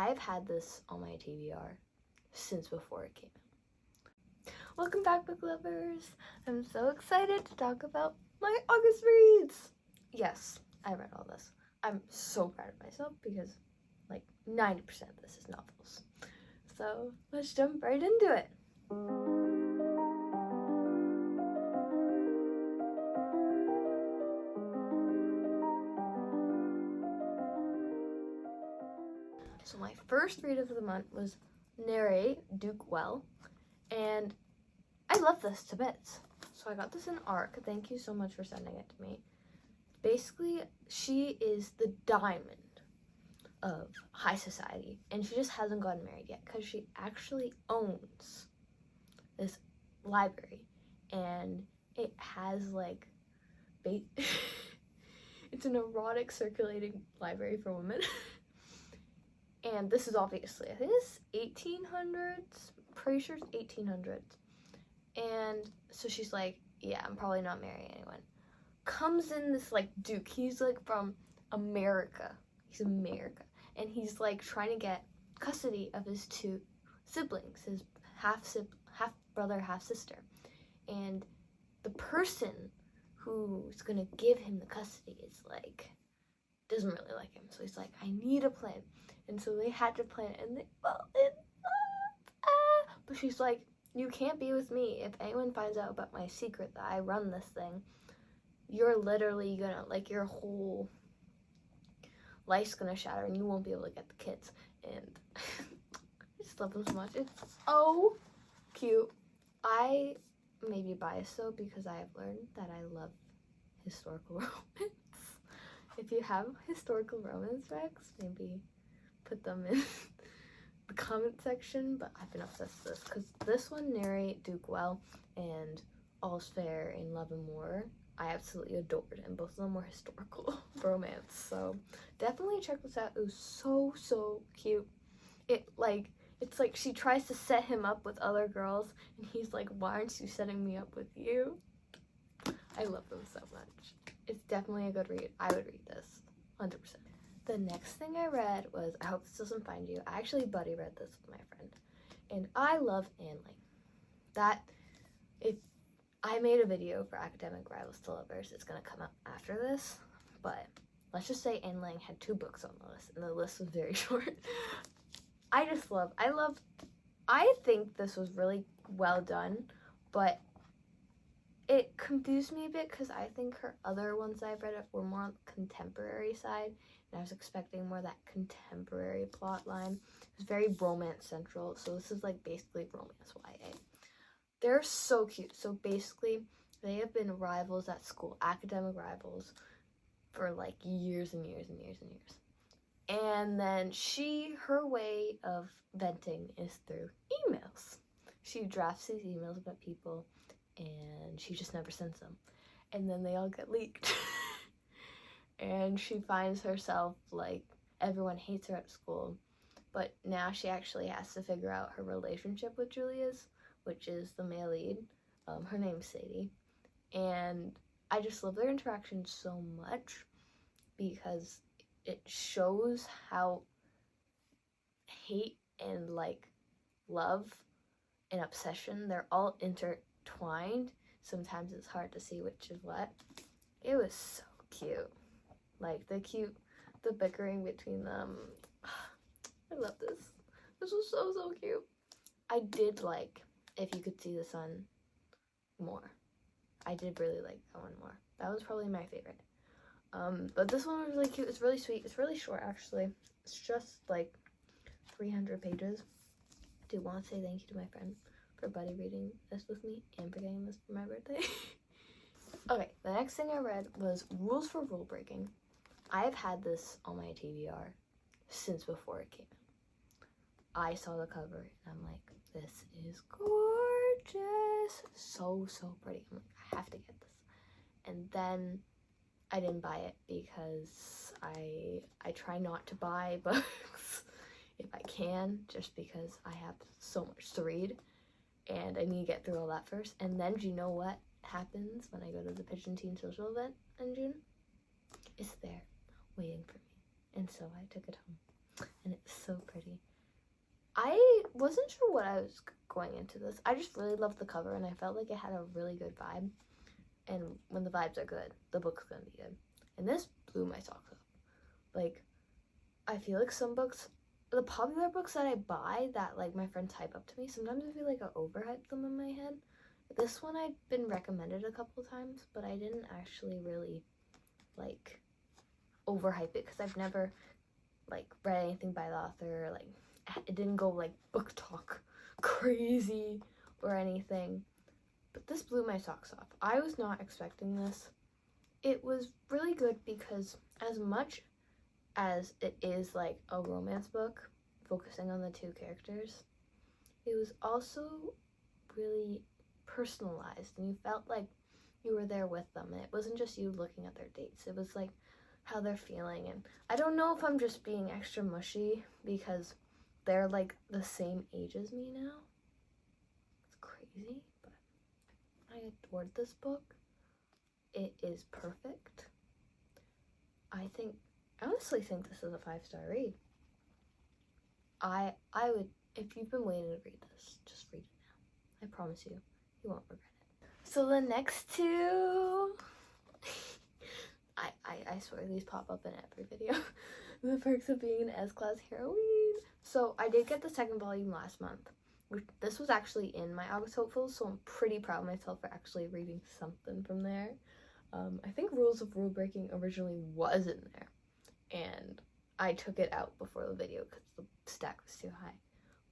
I've had this on my TBR since before it came out. Welcome back, book lovers! I'm so excited to talk about my August reads! Yes, I read all this. I'm so proud of myself because like 90% of this is novels. So let's jump right into it. So my first read of the month was Ner Duke Well, and I love this to bits. So I got this in ARC. Thank you so much for sending it to me. Basically, she is the diamond of high society, and she just hasn't gotten married yet because she actually owns this library, and it has like it's an erotic circulating library for women. And this is obviously, I think it's 1800s, pretty sure it's 1800s. And so she's like, yeah, I'm probably not marrying anyone. Comes in this like Duke, he's like from America, he's America. And he's like trying to get custody of his two siblings, his half brother, half sister. And the person who's gonna give him the custody is like, doesn't really like him. So he's like, I need a plan. And so they had to plan it, and they fell in love. But she's like, you can't be with me. If anyone finds out about my secret that I run this thing, you're literally gonna, like, your whole life's gonna shatter and you won't be able to get the kids. And I just love them so much. It's so cute. I may be biased though because I have learned that I love historical romance. If you have historical romance recs, maybe put them in the comment section, but I've been obsessed with this because this one, Ner Duke Well and All's Fair in Love and War, I absolutely adored, and both of them were historical romance, so definitely check this out. It was so cute. It's like she tries to set him up with other girls, and he's like, why aren't you setting me up with you? I love them so much. It's definitely a good read. I would read this 100%. The next thing I read was I Hope This Doesn't Find You. I actually buddy read this with my friend, and I love Ann Liang. If I made a video for Academic Rivals to Lovers, it's gonna come out after this, but let's just say Ann Liang had 2 books on the list, and the list was very short. I think this was really well done, but it confused me a bit because I think her other ones I've read were more on the contemporary side, and I was expecting more of that contemporary plot line. It was very romance central, so this is like basically romance YA. They're so cute. So basically, they have been rivals at school, academic rivals, for like years and years and years and years. And then her way of venting is through emails. She drafts these emails about people, and she just never sends them. And then they all get leaked. And she finds herself, like, everyone hates her at school. But now she actually has to figure out her relationship with Julia's, which is the male lead. Her name's Sadie. And I just love their interaction so much because it shows how hate and, like, love and obsession, they're all intertwined. Sometimes it's hard to see which is what. It was so cute. Like, the bickering between them. I love this. This was so cute. I did like If You Could See the Sun more. I did really like that one more. That was probably my favorite. But this one was really cute. It's really sweet. It's really short, actually. It's just like 300 pages. I do want to say thank you to my friend for buddy reading this with me and for getting this for my birthday. Okay, the next thing I read was Rules for Rule Breaking. I have had this on my TBR since before it came out. I saw the cover and I'm like, this is gorgeous. So pretty. I'm like, I have to get this. And then I didn't buy it because I try not to buy books if I can, just because I have so much to read and I need to get through all that first. And then do you know what happens when I go to the Pigeon Teen social event in June? It's there waiting for me. And so I took it home and it's so pretty. I wasn't sure what I was going into this. I just really loved the cover, and I felt like it had a really good vibe. And when the vibes are good, the book's gonna be good. And this blew my socks off. Like, I feel like some books, the popular books that I buy that, like, my friends hype up to me, sometimes I feel like I overhype them in my head. This one I've been recommended a couple times, but I didn't actually really, like, overhype it because I've never, like, read anything by the author. Like, it didn't go, like, book talk crazy or anything. But this blew my socks off. I was not expecting this. It was really good because as much as it is like a romance book focusing on the two characters, it was also really personalized, and you felt like you were there with them. It wasn't just you looking at their dates. It was like how they're feeling. And I don't know if I'm just being extra mushy because they're like the same age as me now. It's crazy, but I adored this book. It is perfect. I honestly think this is a 5-star read. I would, if you've been waiting to read this, just read it now. I promise you, you won't regret it. So the next two, I swear these pop up in every video. The Perks of Being an S-Class Heroine. So I did get the second volume last month. This was actually in my August Hopefuls, so I'm pretty proud of myself for actually reading something from there. I think Rules of Rule Breaking originally was in there, and I took it out before the video because the stack was too high.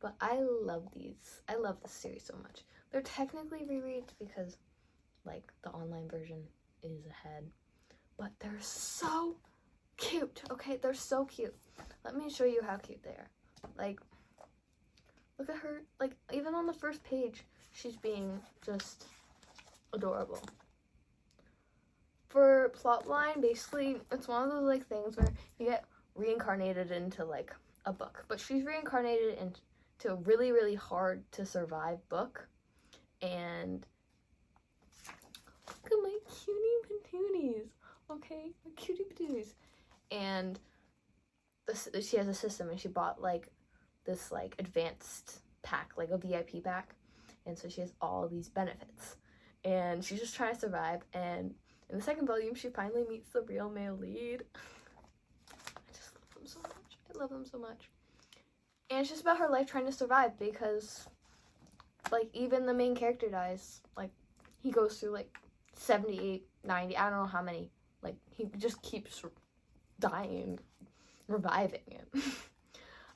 But I love these. I love this series so much. They're technically rereads because, like, the online version is ahead. But they're so cute, okay? They're so cute. Let me show you how cute they are. Like, look at her. Like, even on the first page, she's being just adorable. For plotline, basically, it's one of those, like, things where you get reincarnated into, like, a book. But she's reincarnated into a really, really hard to survive book. And look at my cutie patooties. Okay, my cutie patooties. And she has a system, and she bought, like, this, like, advanced pack, like a VIP pack. And so she has all these benefits. And she's just trying to survive. And in the second volume, she finally meets the real male lead. I just love them so much. I love them so much. And it's just about her life trying to survive because, like, even the main character dies. Like, he goes through, like, 78, 90, I don't know how many. Like, he just keeps dying, reviving it.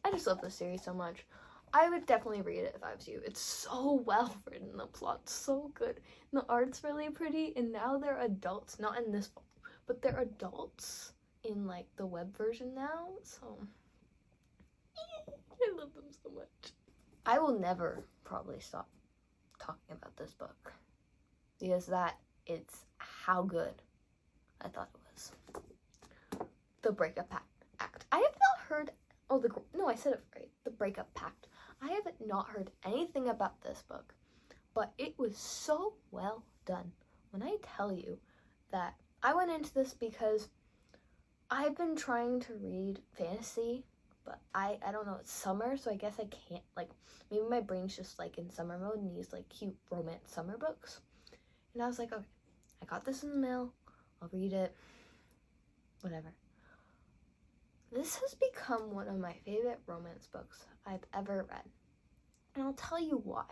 I just love this series so much. I would definitely read it if I was you. It's so well written. The plot's so good. And the art's really pretty. And now they're adults. Not in this book, but they're adults in, like, the web version now. So, I love them so much. I will never probably stop talking about this book because it's how good I thought it was. The Break-Up Pact. I have not heard, I said it right. The Break-Up Pact. I have not heard anything about this book, but it was so well done. When I tell you that I went into this because I've been trying to read fantasy, but I don't know, it's summer, so I guess I can't, like, maybe my brain's just, like, in summer mode and needs, like, cute romance summer books. And I was like, okay, I got this in the mail, I'll read it, whatever. This has become one of my favorite romance books I've ever read. And I'll tell you why.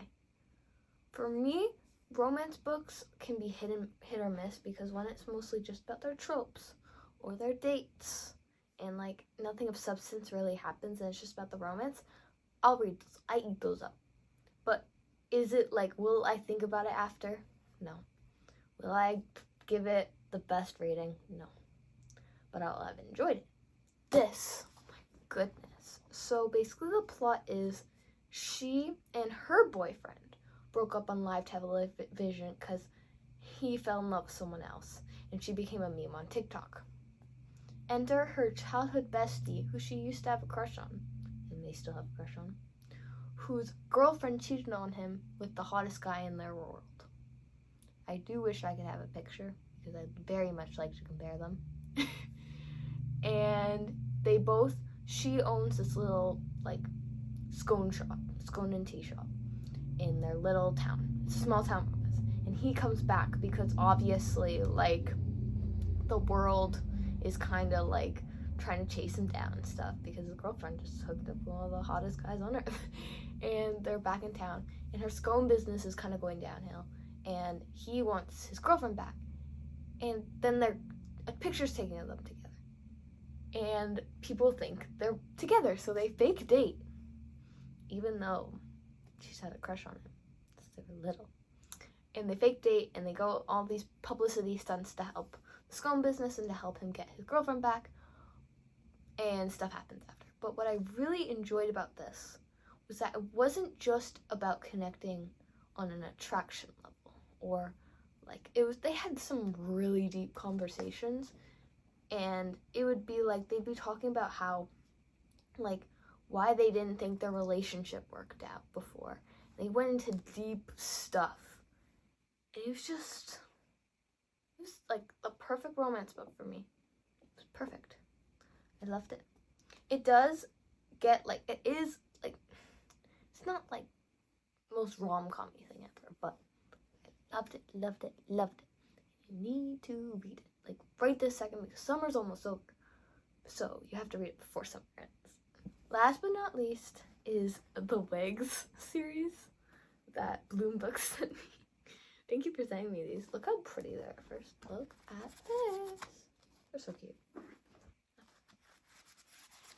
For me, romance books can be hit or miss because when it's mostly just about their tropes or their dates and, like, nothing of substance really happens and it's just about the romance, I'll read those. I eat those up. But is it, like, will I think about it after? No. Will I give it the best rating? No. But I'll have enjoyed it. This, oh my goodness. So basically the plot is she and her boyfriend broke up on live television because he fell in love with someone else and she became a meme on TikTok. Enter her childhood bestie, who she used to have a crush on, and they still have a crush on, whose girlfriend cheated on him with the hottest guy in their world. I do wish I could have a picture because I'd very much like to compare them. And she owns this little, like, scone and tea shop in their little town. It's a small town office. And he comes back because obviously, like, the world is kind of, like, trying to chase him down and stuff because his girlfriend just hooked up with one of the hottest guys on earth. And they're back in town. And her scone business is kind of going downhill. And he wants his girlfriend back. And then a picture's taken of them together. And people think they're together, so they fake date. Even though she's had a crush on him since they were little. And they fake date, and they go all these publicity stunts to help the scone business and to help him get his girlfriend back. And stuff happens after. But what I really enjoyed about this was that it wasn't just about connecting on an attraction level, or like they had some really deep conversations, and it would be like they'd be talking about how, like, why they didn't think their relationship worked out before. They went into deep stuff. And it was like a perfect romance book for me. It was perfect. I loved it. It does get, like, it is, like, it's not, like, most rom-com-y thing ever, but I loved it. You need to read it, like, right this second, because summer's almost over. So you have to read it before summer ends. Last but not least is the Wigs series that Bloom Books sent me. Thank you for sending me these. Look how pretty they are. First, look at this. They're so cute.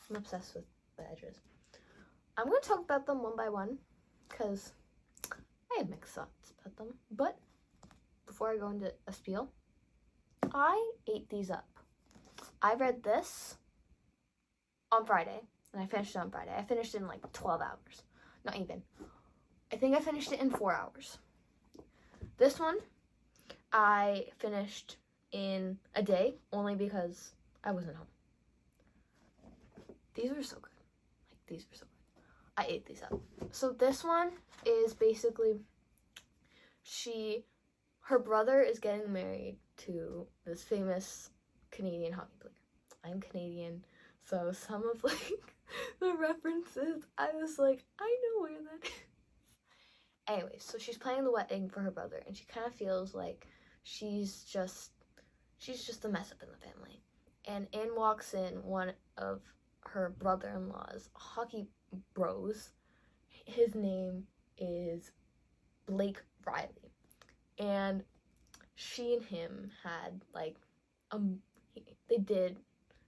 I'm obsessed with the edges. I'm going to talk about them one by one because I have mixed thoughts about them. But before I go into a spiel, I ate these up. I read this on Friday, and I finished it on Friday. I finished it in like 12 hours. Not even. I think I finished it in 4 hours. This one, I finished in a day, only because I wasn't home. These were so good. Like, these were so good. I ate these up. So this one is basically, her brother is getting married to this famous Canadian hockey player. I'm Canadian, so some of, like, the references, I was like, I know where that is. Anyway, so she's planning the wedding for her brother, and she kind of feels like she's just a mess up in the family. And in walks in one of her brother-in-law's hockey bros. His name is Blake Riley. And she and him had, like, they did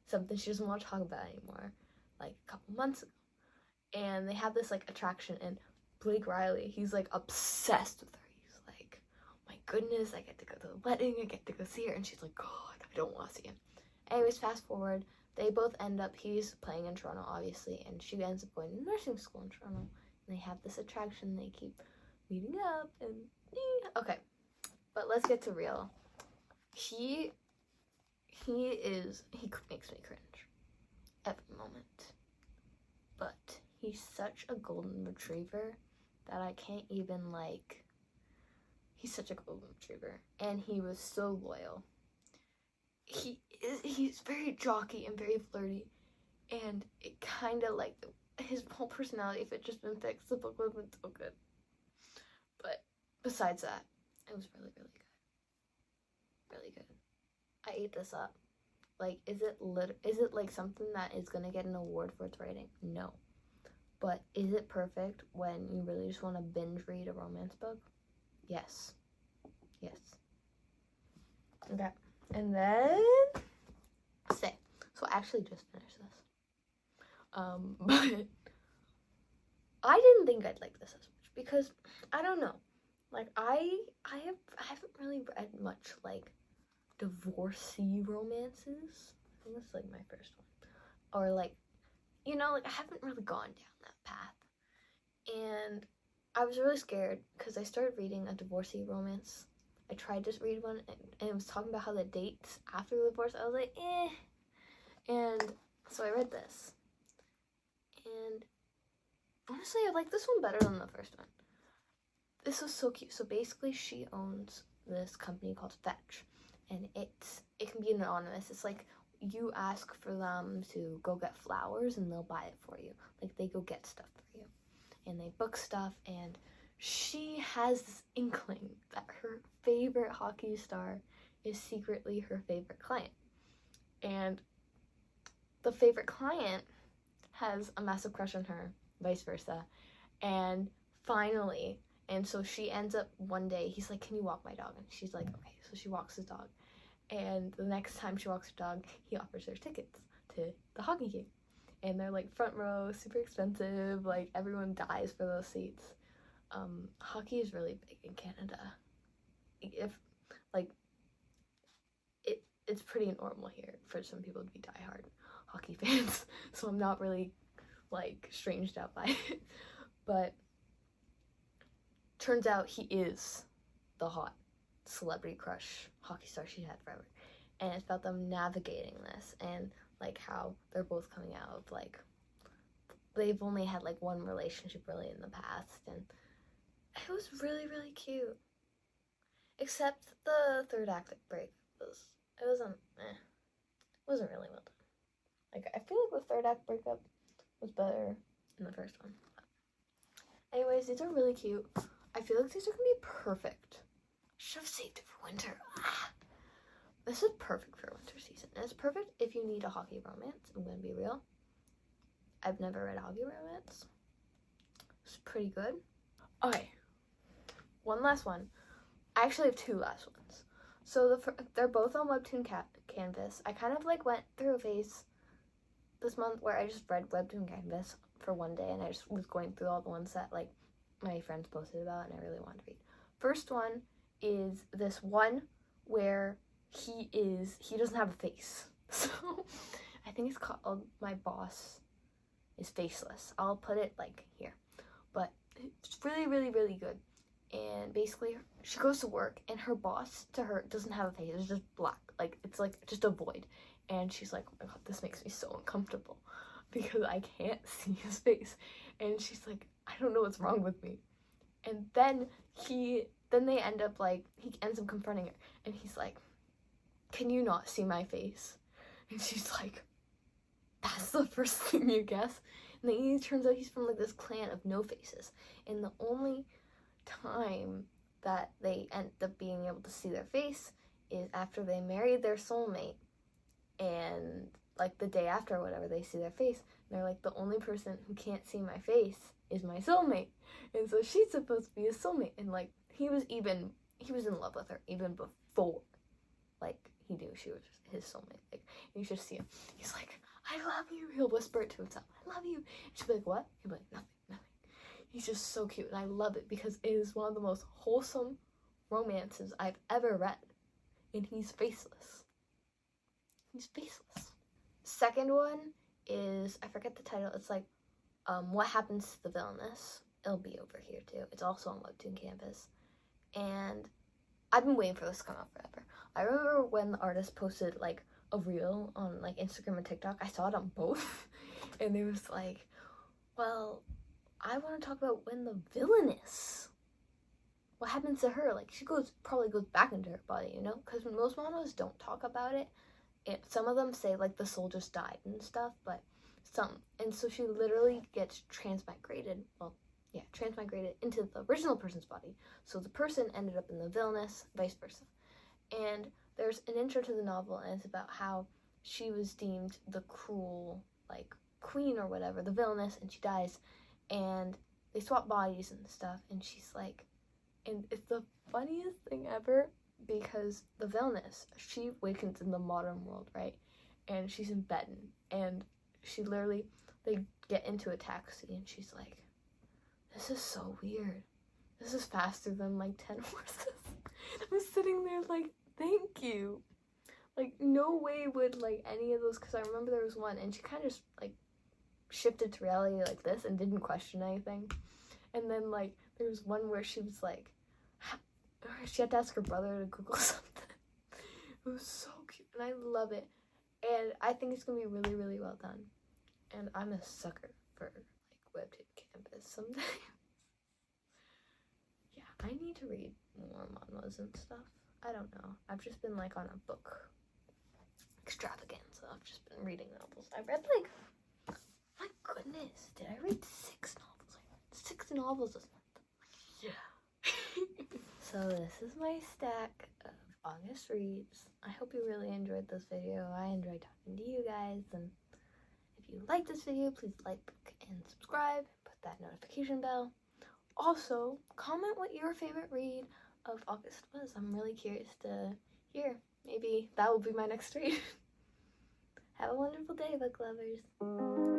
something she doesn't want to talk about anymore, like, a couple months ago. And they have this, like, attraction, and Blake Riley, he's, like, obsessed with her. He's like, oh my goodness, I get to go to the wedding, I get to go see her. And she's like, God, I don't want to see him. Anyways, fast forward, they both end up, he's playing in Toronto, obviously, and she ends up going to nursing school in Toronto. And they have this attraction, they keep meeting up, and okay. But let's get to real. He makes me cringe every moment. But he's such a golden retriever that I can't even, like, he's such a golden retriever. And he was so loyal. He's very jockey and very flirty. And it kind of, like, his whole personality, if it just been fixed, the book would have been so good. But besides that, it was really, really good. Really good. I ate this up. Like, is it like something that is gonna get an award for its writing? No. But is it perfect when you really just want to binge read a romance book? Yes. Yes. Okay. And then so I actually just finished this. But I didn't think I'd like this as much because I don't know. Like, I haven't really read much, like, divorcee romances. I think this is, like, my first one. Or, like, you know, like, I haven't really gone down that path. And I was really scared because I started reading a divorcee romance. I tried to read one, and it was talking about how the dates after the divorce, I was like, eh. And so I read this. And honestly, I like this one better than the first one. This was so cute. So basically, she owns this company called Fetch. And it can be anonymous. It's like you ask for them to go get flowers and they'll buy it for you. Like, they go get stuff for you. and they book stuff, and she has this inkling that her favorite hockey star is secretly her favorite client. And the favorite client has a massive crush on her, vice versa. And finally, and so she ends up one day, he's like, can you walk my dog? And she's like, okay. So she walks his dog. And the next time she walks her dog, he offers her tickets to the hockey game. And they're like front row, super expensive, like everyone dies for those seats. Hockey is really big in Canada. It's pretty normal here for some people to be diehard hockey fans. So I'm not really like stranged out by it. But turns out he is the hot celebrity crush hockey star she had forever. And it's about them navigating this, and like how they're both coming out of like, they've only had like one relationship really in the past, and it was really, really cute. Except the third act break wasn't really well done. Like, I feel like the third act breakup was better than the first one. Anyways, these are really cute. I feel like these are gonna be perfect. Should have saved it for winter. This is perfect for winter season. And it's perfect if you need a hockey romance. I'm gonna be real. I've never read a hockey romance. It's pretty good. Okay, one last one. I actually have two last ones. So they're both on Webtoon Canvas. I kind of like went through a phase this month where I just read Webtoon Canvas for one day, and I just was going through all the ones that like my friends posted about and I really wanted to read. First one is this one where he doesn't have a face. So I think it's called My Boss is Faceless. I'll put it like here. But it's really, really, really good. And basically she goes to work and her boss to her doesn't have a face. It's just black. Like, it's like just a void. And she's like, oh my god, this makes me so uncomfortable because I can't see his face. And she's like, I don't know what's wrong with me. And then they end up like, he ends up confronting her and he's like, can you not see my face? And she's like, that's the first thing you guess. And then it turns out he's from like this clan of no faces. And the only time that they end up being able to see their face is after they married their soulmate, and like the day after or whatever, they see their face and they're like, the only person who can't see my face is my soulmate. And so she's supposed to be his soulmate, and like he was in love with her even before like he knew she was his soulmate. Like, you should see him, he's like, I love you. He'll whisper it to himself, I love you. And she'll be like, what? He'll be like, nothing. He's just so cute, and I love it because it is one of the most wholesome romances I've ever read. And he's faceless. Second one is, I forget the title, it's like, What Happens to the Villainess. It'll be over here too. It's also on Webtoon Canvas. And I've been waiting for this to come out forever. I remember when the artist posted like a reel on like Instagram and TikTok. I saw it on both. And it was like, well, I want to talk about when the villainess, what happens to her? Like, she probably goes back into her body, you know? Because most manhwas don't talk about it. Some of them say, like, the soul just died and stuff, but and so she literally gets transmigrated into the original person's body. So the person ended up in the villainess, vice versa. And there's an intro to the novel, and it's about how she was deemed the cruel, like, queen or whatever, the villainess, and she dies. And they swap bodies and stuff, and she's like, and it's the funniest thing ever, because the villainess, she awakens in the modern world, right? And she's in bed, and she literally, they get into a taxi, and she's like, this is so weird. This is faster than like 10 horses. I'm sitting there like, thank you. Like, no way would like any of those, because I remember there was one, and she kind of just like shifted to reality like this and didn't question anything. And then like there was one where she was like, she had to ask her brother to Google something. It was so cute, and I love it, and I think it's gonna be really, really well done. And I'm a sucker for like Webtoon Canvas sometimes. Yeah, I need to read more manhwas and stuff. I don't know, I've just been like on a book extravaganza. I've just been reading novels. I read like, my goodness, did I read 6 novels? I read 6 60 novels this month. Yeah. So this is my stack of August reads. I hope you really enjoyed this video. I enjoyed talking to you guys, and if you like this video, please like and subscribe. Put that notification bell. Also, comment what your favorite read of August was. I'm really curious to hear. Maybe that will be my next read. Have a wonderful day, book lovers.